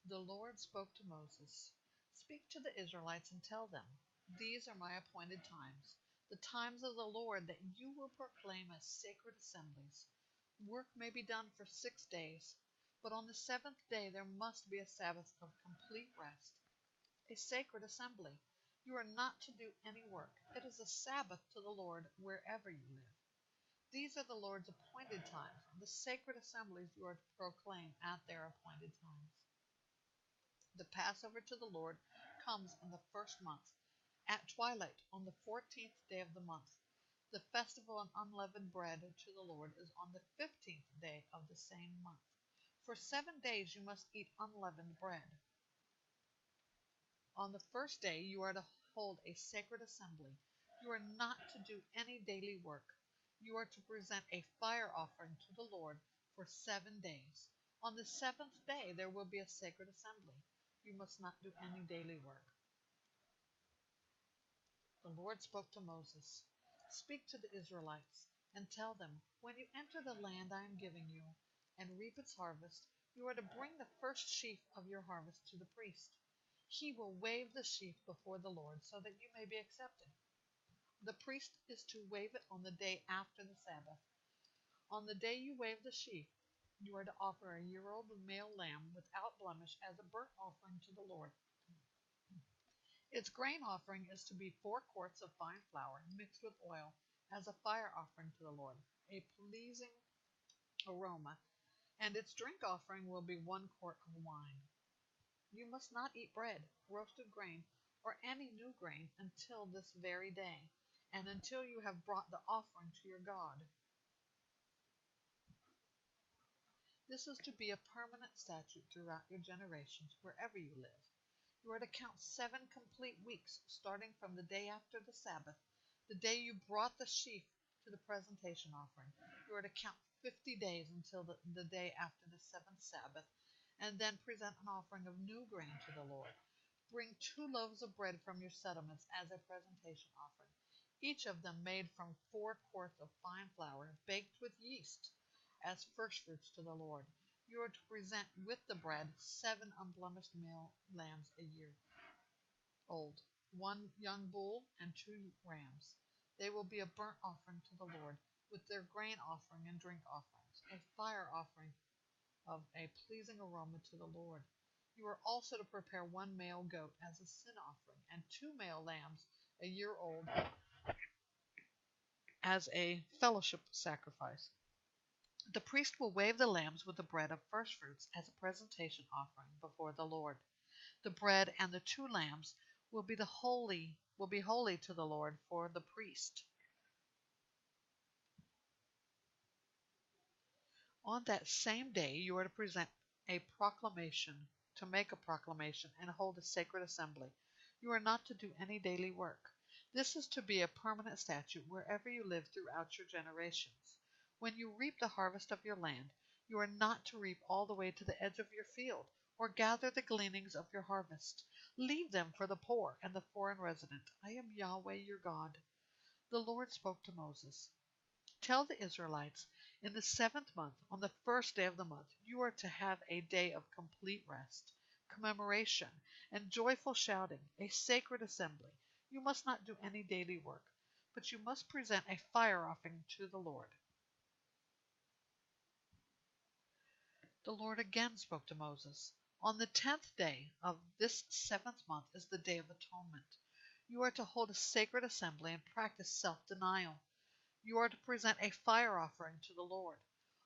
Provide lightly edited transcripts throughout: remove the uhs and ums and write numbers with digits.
The Lord spoke to Moses, "Speak to the Israelites and tell them, these are my appointed times, the times of the Lord that you will proclaim as sacred assemblies. Work may be done for 6 days, but on the seventh day there must be a Sabbath of complete rest, a sacred assembly. You are not to do any work. It is a Sabbath to the Lord wherever you live. These are the Lord's appointed times, the sacred assemblies you are to proclaim at their appointed times. The Passover to the Lord comes in the first month, at twilight on the 14th day of the month. The festival of unleavened bread to the Lord is on the 15th day of the same month. For 7 days you must eat unleavened bread. On the first day you are to hold a sacred assembly. You are not to do any daily work. You are to present a fire offering to the Lord for 7 days. On the seventh day there will be a sacred assembly. You must not do any daily work. The Lord spoke to Moses, "Speak to the Israelites, and tell them, when you enter the land I am giving you, and reap its harvest, you are to bring the first sheaf of your harvest to the priest. He will wave the sheaf before the Lord, so that you may be accepted. The priest is to wave it on the day after the Sabbath. On the day you wave the sheaf, you are to offer a year-old male lamb without blemish as a burnt offering to the Lord. Its grain offering is to be 4 quarts of fine flour mixed with oil as a fire offering to the Lord, a pleasing aroma, and its drink offering will be 1 quart of wine. You must not eat bread, roasted grain, or any new grain until this very day, and until you have brought the offering to your God. This is to be a permanent statute throughout your generations, wherever you live. You are to count 7 complete weeks, starting from the day after the Sabbath, the day you brought the sheaf to the presentation offering. You are to count 50 days until the day after the seventh Sabbath, and then present an offering of new grain to the Lord. Bring 2 loaves of bread from your settlements as a presentation offering, each of them made from 4 quarts of fine flour, baked with yeast, as firstfruits to the Lord. You are to present with the bread 7 unblemished male lambs a year old, 1 young bull, and 2 rams. They will be a burnt offering to the Lord, with their grain offering and drink offerings, a fire offering of a pleasing aroma to the Lord. You are also to prepare 1 male goat as a sin offering, and 2 male lambs a year old as a fellowship sacrifice. The priest will wave the lambs with the bread of firstfruits as a presentation offering before the Lord. The bread and the 2 lambs will be holy to the Lord for the priest. On that same day you are to make a proclamation, and hold a sacred assembly. You are not to do any daily work. This is to be a permanent statute wherever you live throughout your generations. When you reap the harvest of your land, you are not to reap all the way to the edge of your field, or gather the gleanings of your harvest. Leave them for the poor and the foreign resident. I am Yahweh your God. The Lord spoke to Moses. Tell the Israelites, in the seventh month, on the first day of the month, you are to have a day of complete rest, commemoration, and joyful shouting, a sacred assembly. You must not do any daily work, but you must present a fire offering to the Lord. The Lord again spoke to Moses. On the 10th day of this seventh month is the Day of Atonement. You are to hold a sacred assembly and practice self-denial. You are to present a fire offering to the Lord.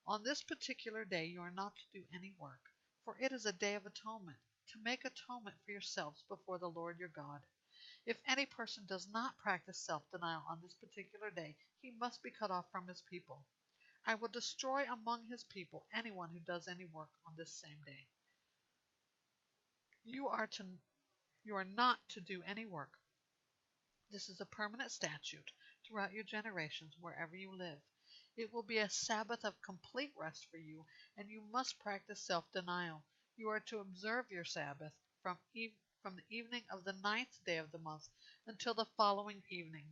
On this particular day you are not to do any work, for it is a day of atonement, to make atonement for yourselves before the Lord your God. If any person does not practice self-denial on this particular day, he must be cut off from his people. I will destroy among his people anyone who does any work on this same day. You are not to do any work. This is a permanent statute throughout your generations wherever you live. It will be a Sabbath of complete rest for you, and you must practice self-denial. You are to observe your Sabbath from the evening of the 9th day of the month until the following evening.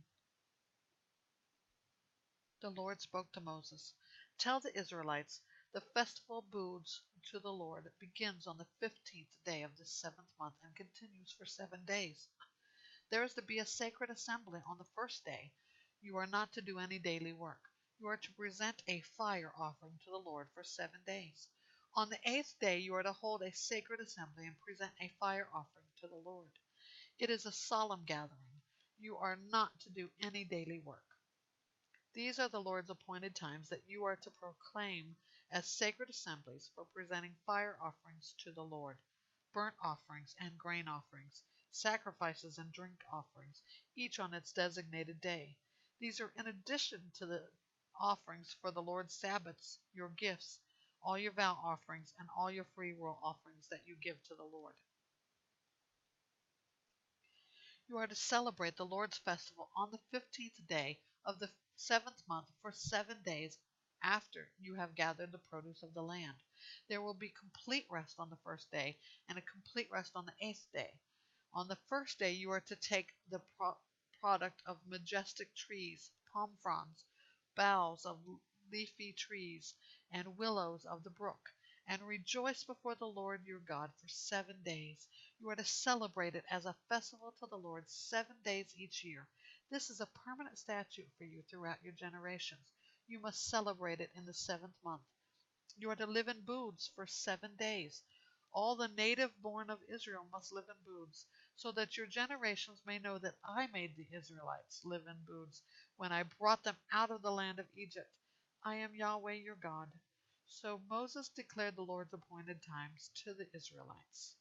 The Lord spoke to Moses. Tell the Israelites, The festival of booths to the Lord begins on the 15th day of the 7th month and continues for 7 days. There is to be a sacred assembly on the first day. You are not to do any daily work. You are to present a fire offering to the Lord for 7 days. On the 8th day you are to hold a sacred assembly and present a fire offering to the Lord. It is a solemn gathering. You are not to do any daily work. These are the Lord's appointed times that you are to proclaim as sacred assemblies for presenting fire offerings to the Lord, burnt offerings and grain offerings, sacrifices and drink offerings, each on its designated day. These are in addition to the offerings for the Lord's Sabbaths, your gifts, all your vow offerings, and all your free will offerings that you give to the Lord. You are to celebrate the Lord's festival on the 15th day of the 7th month for 7 days after you have gathered the produce of the land. There will be complete rest on the first day and a complete rest on the 8th day. On the first day you are to take the product of majestic trees, palm fronds, boughs of leafy trees, and willows of the brook, and rejoice before the Lord your God for 7 days. You are to celebrate it as a festival to the Lord 7 days each year. This is a permanent statute for you throughout your generations. You must celebrate it in the 7th month. You are to live in booths for 7 days. All the native born of Israel must live in booths, so that your generations may know that I made the Israelites live in booths when I brought them out of the land of Egypt. I am Yahweh your God. So Moses declared the Lord's appointed times to the Israelites.